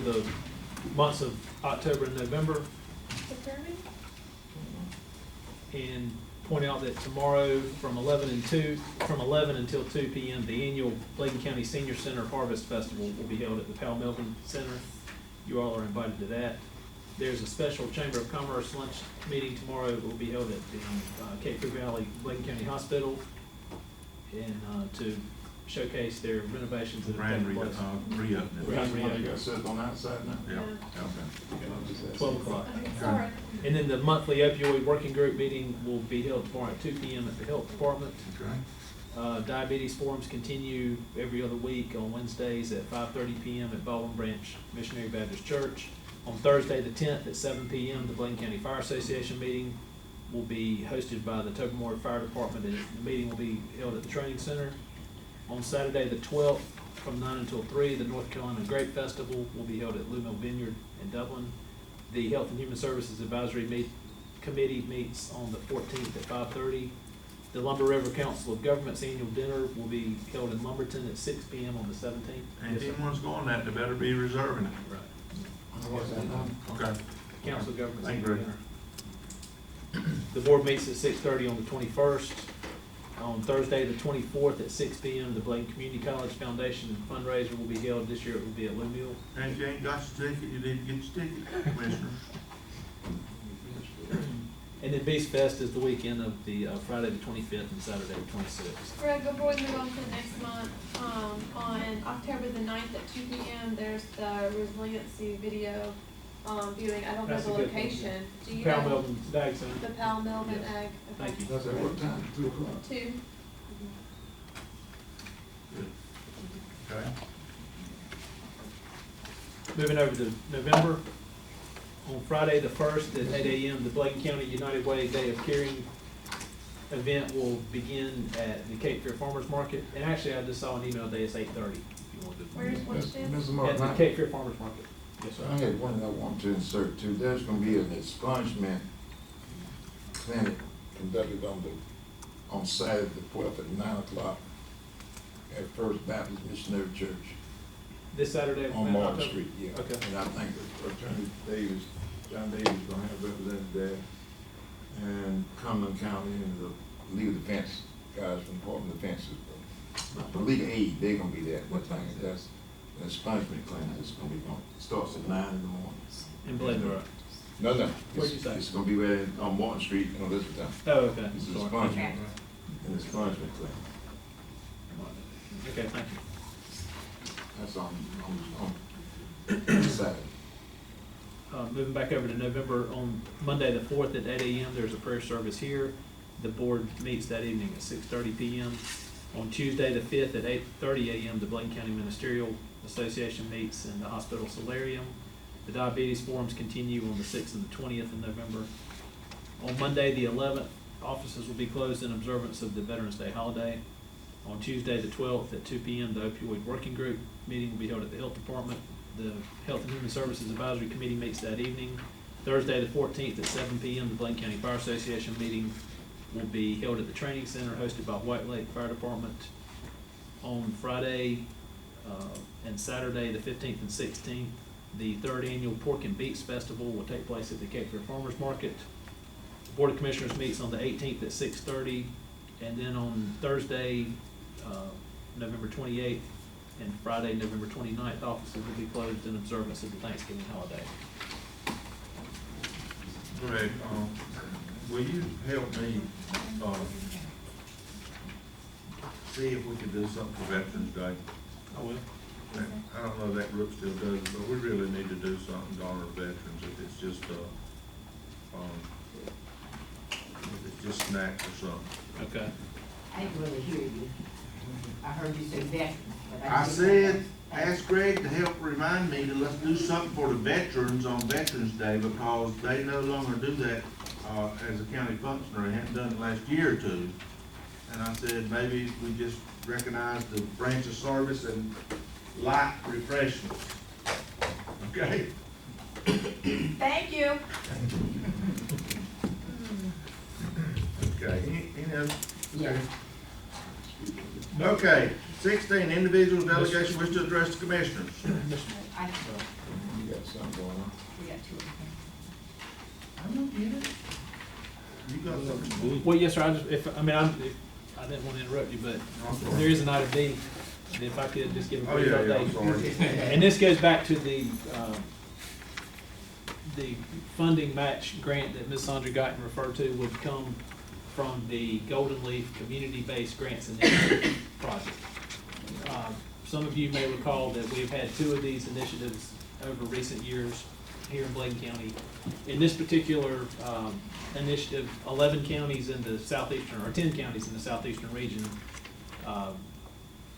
the months of October and November. And point out that tomorrow from 11 until 2 p.m., the annual Bladen County Senior Center Harvest Festival will be held at the Powell Melvin Center. You all are invited to that. There's a special Chamber of Commerce lunch meeting tomorrow that will be held at the Cape Fear Valley Bladen County Hospital, and to showcase their renovations that have taken place. Re-opening. You got set on outside now? Yeah. Okay. 12 o'clock. Sorry. And then the monthly opioid working group meeting will be held tomorrow at 2 p.m. at the Health Department. Okay. Diabetes forums continue every other week on Wednesdays at 5:30 p.m. at Baldwin Branch Missionary Baptist Church. On Thursday the 10th at 7 p.m. the Bladen County Fire Association meeting will be hosted by the Tobermory Fire Department, and the meeting will be held at the Training Center. On Saturday the 12th from 9 until 3, the North Carolina Grape Festival will be held at Blue Mill Vineyard in Dublin. The Health and Human Services Advisory Committee meets on the 14th at 5:30. The Lumber River Council of Governments annual dinner will be held in Lumberton at 6 p.m. on the 17th. And if anyone's going that, they better be reserving it. Right. What's that now? Okay. Council of Governments Thank annual you. dinner. The board meets at 6:30 on the 21st. On Thursday, the 24th at 6 p.m., the Bladen Community College Foundation fundraiser will be held. This year it will be at Lou Mill. And if you ain't got your ticket, you need to get your ticket, Commissioners. And then Beast Fest is the weekend of the Friday the 25th and Saturday the 26th. Greg, before we move on to next month, on October the 9th at 2 p.m., there's the resiliency video viewing. I don't know That's the a good one. location. Do you Powell know? Melvin Dag Center. The Powell Melvin Yes. Ag. Okay. Thank you. That's at what time? 2 o'clock? 2. Okay. Moving over to November, on Friday the 1st at 8 a.m., the Bladen County United Way Day of Caring event will begin at the Cape Fear Farmers Market. And actually, I just saw an email today, it's 8:30. If you want to. Where's what's this? Mr. At Martin, the Cape Fear Farmers Market. Yes, I sir. had one that I want to insert too. There's gonna be an expungement clinic conducted on Saturday the 12th at 9 o'clock at First Baptist Missionary Church This Saturday. on Martin Street, yeah. Okay. And I think that Attorney John Davis gonna have represented there, and Cumberland County and the legal defense guys from Department of Defense. The legal aid, they're gonna be there. What time is that? The expungement clinic is gonna be starts at 9 in the morning. In Bladen, right? No, no. What'd you say? It's gonna be right on Martin Street in Elizabethtown. Oh, okay. It's a Sorry. expungement, an expungement clinic. Okay, thank you. That's on Saturday. Moving back over to November, on Monday the 4th at 8 a.m., there's a prayer service here. The board meets that evening at 6:30 p.m. On Tuesday the 5th at 8:30 a.m., the Bladen County Ministerial Association meets in the hospital solarium. The diabetes forums continue on the 6th and the 20th of November. On Monday the 11th, offices will be closed in observance of the Veterans Day holiday. On Tuesday the 12th at 2 p.m., the opioid working group meeting will be held at the Health Department. The Health and Human Services Advisory Committee meets that evening. Thursday the 14th at 7 p.m., the Bladen County Fire Association meeting will be held at the Training Center hosted by White Lake Fire Department. On Friday and Saturday the 15th and 16th, the 3rd Annual Pork and Beets Festival will take place at the Cape Fear Farmers Market. The Board of Commissioners meets on the 18th at 6:30, and then on Thursday, November 28th, and Friday, November 29th, offices will be closed in observance of the Thanksgiving holiday. Greg, will you help me, see if we can do something for Veterans Day? I will. I don't know if that group still does it, but we really need to do something to honor veterans, if it's just, if it's just snacks or something. Okay. I didn't really hear you. I heard you say veterans, but I didn't said, ask Greg to help remind me to let's do something for the veterans on Veterans Day, because they no longer do that, as a county functionary, haven't done it last year or two. And I said, maybe we just recognize the branch of service and light refreshments. Okay? Thank you. Okay, any other? Yeah. Okay, 16, individual delegation wish to address the commissioners. I, something going on. We got two of them. I don't get it. You got something? Well, yes, sir, I didn't want to interrupt you, but there is an item B, and if I could just give a Oh, brief yeah, I'm update. sorry. And this goes back to the funding match grant that Ms. Sandra Guyton referred to would come from the Golden Leaf Community-Based Grants Initiative project. Some of you may recall that we've had two of these initiatives over recent years here in Bladen County. In this particular initiative, 11 counties in the southeastern, or 10 counties in the southeastern region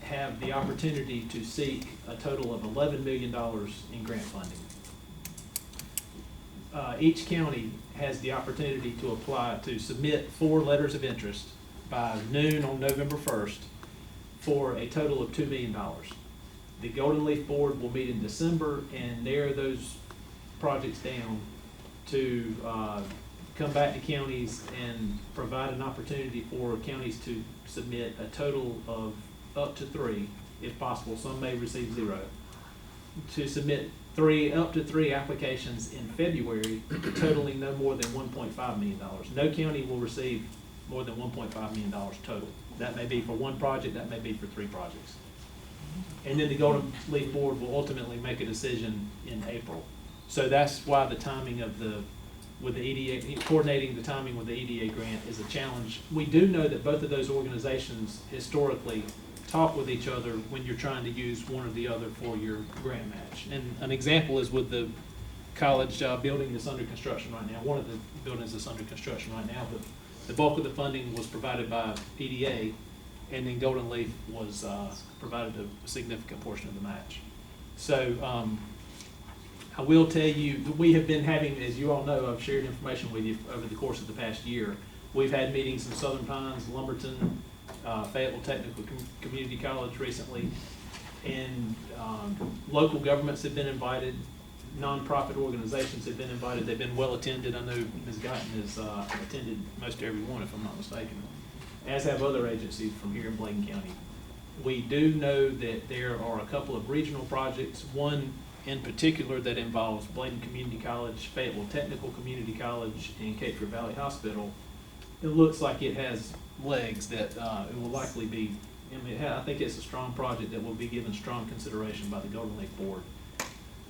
have the opportunity to seek a total of $11 million in grant funding. Each county has the opportunity to apply, to submit 4 letters of interest by noon on November 1st for a total of $2 million. The Golden Leaf Board will meet in December and narrow those projects down to come back to counties and provide an opportunity for counties to submit a total of up to 3, if possible. Some may receive 0. To submit up to 3 applications in February, totaling no more than $1.5 million. No county will receive more than $1.5 million total. That may be for 1 project, that may be for 3 projects. And then the Golden Leaf Board will ultimately make a decision in April. So that's why the timing of with the EDA, coordinating the timing with the EDA grant is a challenge. We do know that both of those organizations historically talk with each other when you're trying to use one or the other for your grant match. And an example is with the college building that's under construction right now. One of the buildings that's under construction right now, but the bulk of the funding was provided by EDA, and then Golden Leaf was provided a significant portion of the match. So I will tell you, we have been having, as you all know, I've shared information with you over the course of the past year. We've had meetings in Southern Pines, Lumberton, Fayetteville Technical Community College recently, and local governments have been invited, nonprofit organizations have been invited. They've been well attended. I know Ms. Guyton has attended most every one, if I'm not mistaken, as have other agencies from here in Bladen County. We do know that there are a couple of regional projects, one in particular that involves Bladen Community College, Fayetteville Technical Community College, and Cape Fear Valley Hospital. It looks like it has legs that it will likely be, I think it's a strong project that will be given strong consideration by the Golden Leaf Board.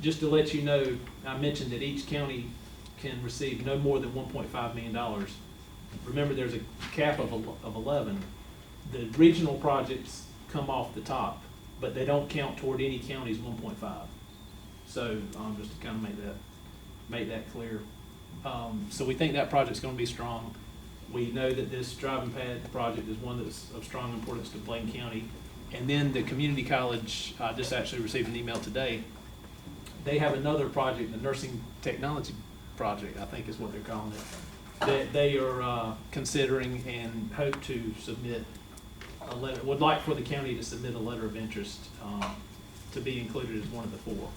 Just to let you know, I mentioned that each county can receive no more than $1.5 million. Remember, there's a cap of 11. The regional projects come off the top, but they don't count toward any county's 1.5. So just to kind of make that clear. So we think that project's going to be strong. We know that this driving pad project is one that's of strong importance to Bladen County. And then the community college, I just actually received an email today. They have another project, the nursing technology project, I think is what they're calling it, that they are considering and hope to submit a letter, would like for the county to submit a letter of interest to be included as one of the 4.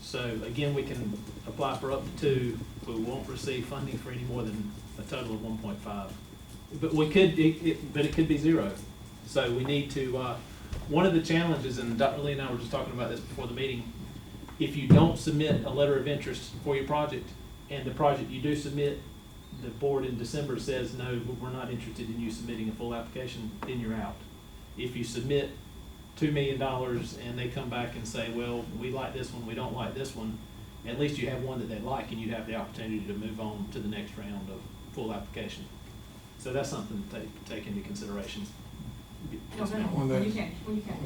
So again, we can apply for up to 2, but we won't receive funding for any more than a total of 1.5. But we could, but it could be 0. So we need to, one of the challenges, and Dr. Lee and I were just talking about this before the meeting, if you don't submit a letter of interest for your project, and the project you do submit, the board in December says, no, we're not interested in you submitting a full application, then you're out. If you submit $2 million and they come back and say, well, we like this one, we don't like this one, at least you have one that they like, and you'd have the opportunity to move on to the next round of full application. So that's something to take into consideration. Yes, ma'am. When you can.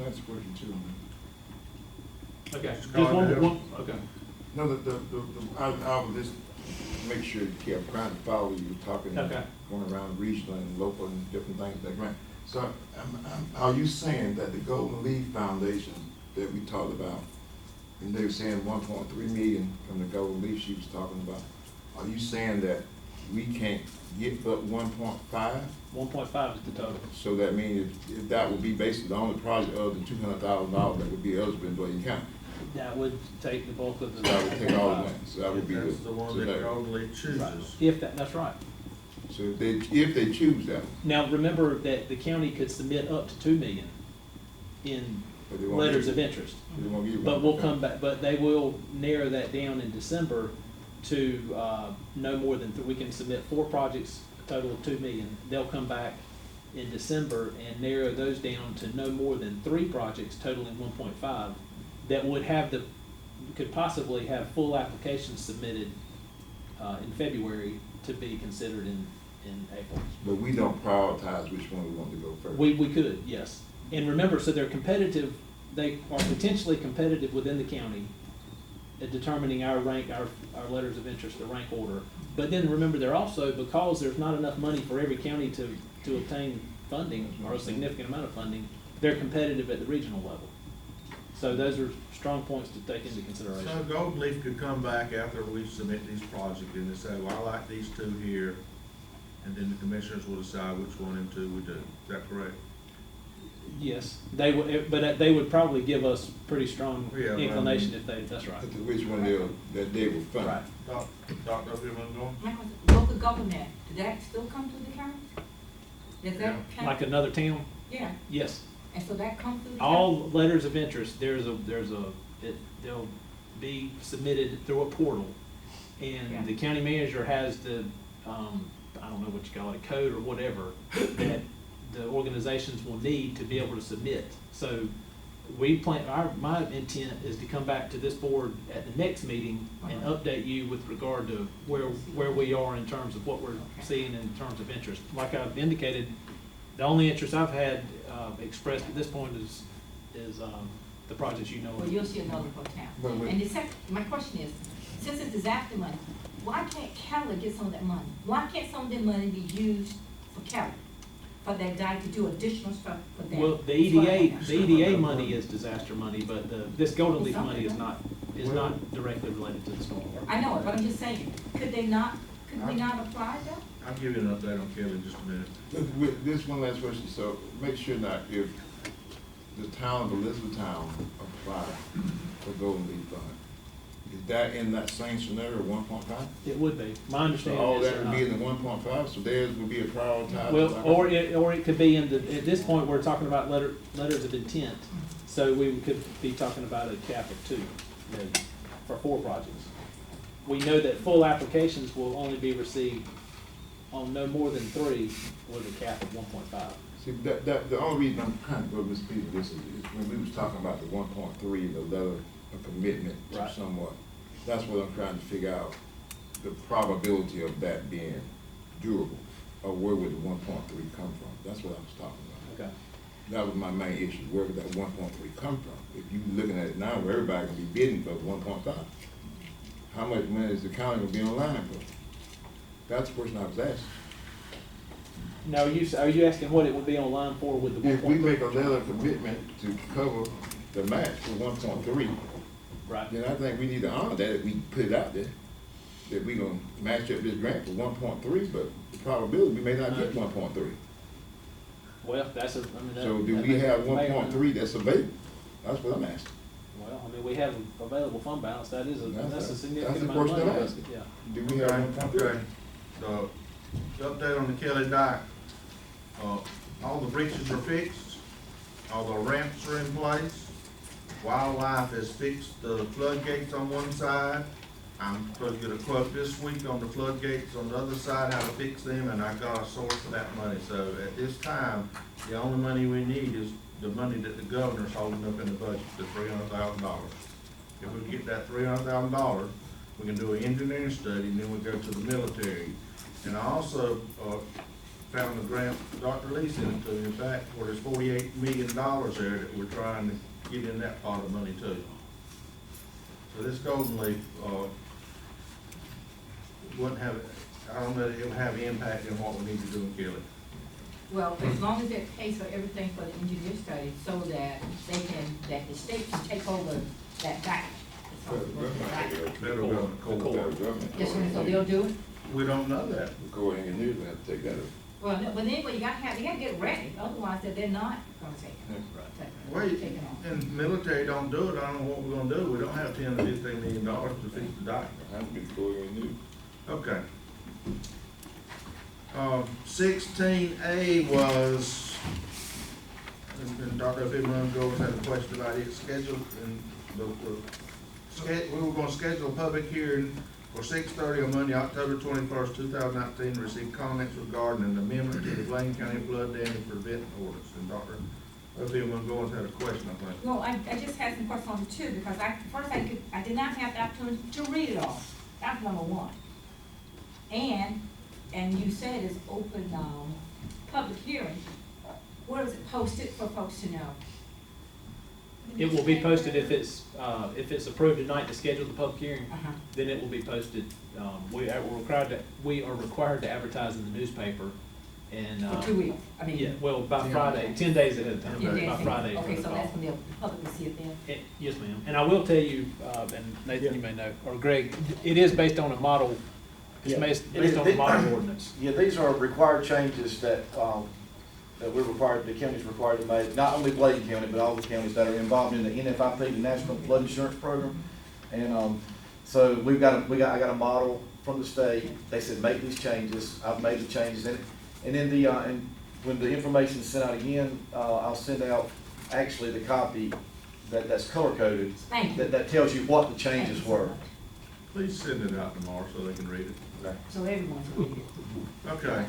That's a question too. Okay, just Call it one, okay. No, I would just make sure you kept trying to follow you, talking, Okay. going around regional and local and different things like that. So, are you saying that the Golden Leaf Foundation that we talked about, and they were saying 1.3 million from the Golden Leaf she was talking about, are you saying that we can't get but 1.5? 1.5 is the total. So that means if that would be basically the only project other than $200,000 that would be eligible in Bladen County. That would take the bulk of the. That would take all the money, so that would be That's the one that Golden Leaf Right. chooses. If that's right. So if they choose that one. Now, remember that the county could submit up to $2 million in But they won't letters give of you- interest. They won't give you But we'll 1%. come back, but they will narrow that down in December to, no more than, we can submit 4 projects, a total of 2 million. They'll come back in December and narrow those down to no more than 3 projects totaling 1.5 that would have could possibly have full applications submitted, in February to be considered in April. But we don't prioritize which one we want to go first. We could, yes. And remember, so they're competitive, they are potentially competitive within the county at determining our rank, our letters of interest, the rank order. But then remember, they're also, because there's not enough money for every county to obtain funding, or a significant amount of funding, they're competitive at the regional level. So those are strong points to take into consideration. So Golden Leaf could come back after we submit these projects and they say, well, I like these 2 here, and then the commissioners will decide which one of them 2 we do. Is that correct? Yes, they would, but they would probably give us pretty strong Yeah, inclination if that's right. As to which one that they will fund. Right. Dr. Everyone going? My question, local government, did that still come through the county? Does that count? Like another town? Yeah, Yes. and so that comes through the county? All letters of interest, they'll be submitted through a portal. Yeah. And the county manager has the, I don't know what you call it, code or whatever, that the organizations will need to be able to submit. So we plan, my intent is to come back to this board at the next meeting and update you with regard to where we are in terms of what we're seeing in terms of interest. Like I've indicated, the only interest I've had expressed at this point is the projects you know Well, of. you'll see another for town. Wait, wait. And the second, my question is, since it's disaster money, why can't Cali get some of that money? Why can't some of that money be used for Cali? For that guy to do additional stuff for them? Well, the EDA money is disaster money, but this Golden Leaf money is not directly related to the storm. I know it, but I'm just saying, could we not apply that? I'll give you an update on Kelly in just a minute. With this one last question, so make sure that if the town of Elizabethtown apply for Golden Leaf Fund, is that in that same scenario, 1.5? It would be. My So understanding all is that would be in the 1.5, so theirs would be a prioritized. well, or it could be at this point, we're talking about letters of intent. So we could be talking about a cap of 2, for 4 projects. We know that full applications will only be received on no more than 3 with a cap of 1.5. See, the only reason I'm trying to go Ms. Peter, this is when we was talking about the 1.3, the letter of commitment Right. somewhat. That's what I'm trying to figure out, the probability of that being durable, or where would the 1.3 come from? That's what I was talking about. Okay. That was my main issue, where would that 1.3 come from? If you looking at it now, where everybody gonna be bidding for 1.5, how much money is the county gonna be online for? That's the question I was asking. Now, are you asking what it would be online for with the 1.3? If we make a letter of commitment to cover the match for 1.3, Right. then I think we need to honor that if we put it out there, that we gonna match up this grant for 1.3, but the probability we may not get 1.3. Well, that's that. So do that we may- have may- 1.3 that's available? That's what I'm asking. Well, I mean, we have available fund balance, that's a significant That's the amount of question money. I'm asking. Yeah. Do we have Okay, 1.3? okay. So, the update on the Kelly Dyke, all the breaches are fixed, all the ramps are in place. Wildlife has fixed the floodgates on one side. I'm supposed to get a quote this week on the floodgates on the other side, how to fix them, and I got a source for that money. So at this time, the only money we need is the money that the governor's holding up in the budget, the $300,000. If we get that $300,000, we can do an engineering study, and then we go to the military. And I also, found the grant, Dr. Lee sent it to me, in fact, where there's $48 million there that we're trying to get in that pot of money too. So this Golden Leaf, wouldn't have, I don't know that it would have impact on what we need to do in Kelly. Well, as long as it pays for everything for the engineer study, so that that the state can take over that back. Federal government, Federal government. Yes, sir, so they'll do it? We don't know that. The Corps of Engineers will have to take that up. Well, no, but anyway, you gotta get ready, otherwise they're not gonna take it. Well, Take it on. and military don't do it, I don't know what we're gonna do. We don't have $10 to $15 million to fix the dike. It has to be the Corps of Engineers. Okay. 16A was, and Dr. Phil Goers had a question about it scheduled, and we were gonna schedule a public hearing for 6:30 on Monday, October 21st, 2019, to receive comments regarding an amendment to the Bladen County flood damage prevention ordinance. And Dr. Phil Goers had a question, I think. No, I just had some questions on it too, because I did not have the opportunity to read it all. That's number one. And you said it's open, public hearing. Where is it posted for folks to know? It will be posted if it's approved tonight to schedule the public hearing, Uh-huh. then it will be posted. We are required to advertise in the newspaper and. For 2 weeks, I mean. Yeah, well, by Friday, 10 days ahead of time, 10 days by ahead. Friday. Okay, for so the that's call. gonna be, the public will see it then? Yes, ma'am. And I will tell you, and Nathan, you may know, or Greg, it is based on a model, it's Yeah. based on a model ordinance. Yeah, these are required changes that the county's required to make, not only Bladen County, but all the counties that are involved in the NFIP, the National Flood Insurance Program. And, so I got a model from the state. They said, make these changes. I've made the changes. And then and when the information is sent out again, I'll send out actually the copy that's color coded, Thank you. that tells you what the changes were. Please send it out tomorrow so they can read it. Okay. So everyone's gonna read it. Okay.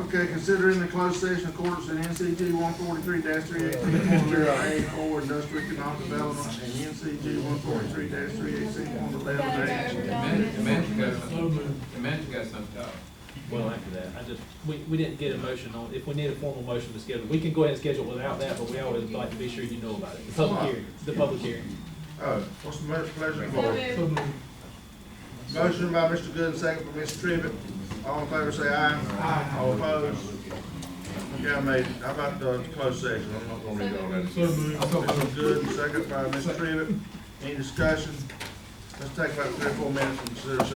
Okay, considering the closed session accordance to NCG 143-318, industrial economic development, and NCG 143-318, Amanda got something. Well, after that, we didn't get a motion on, if we need a formal motion to schedule, we can go ahead and schedule without that, but we always like to be sure you know about it, the public hearing. What's the pleasure of the So board? moved. Motion by Mr. Good, second by Mr. Trivett. All in favor say aye. Aye. All opposed? Okay, I made, how about the closed session? I'm not gonna read all that. Mr. Good, second by Mr. Trivett. Any discussion? Let's take about 3 or 4 minutes and consider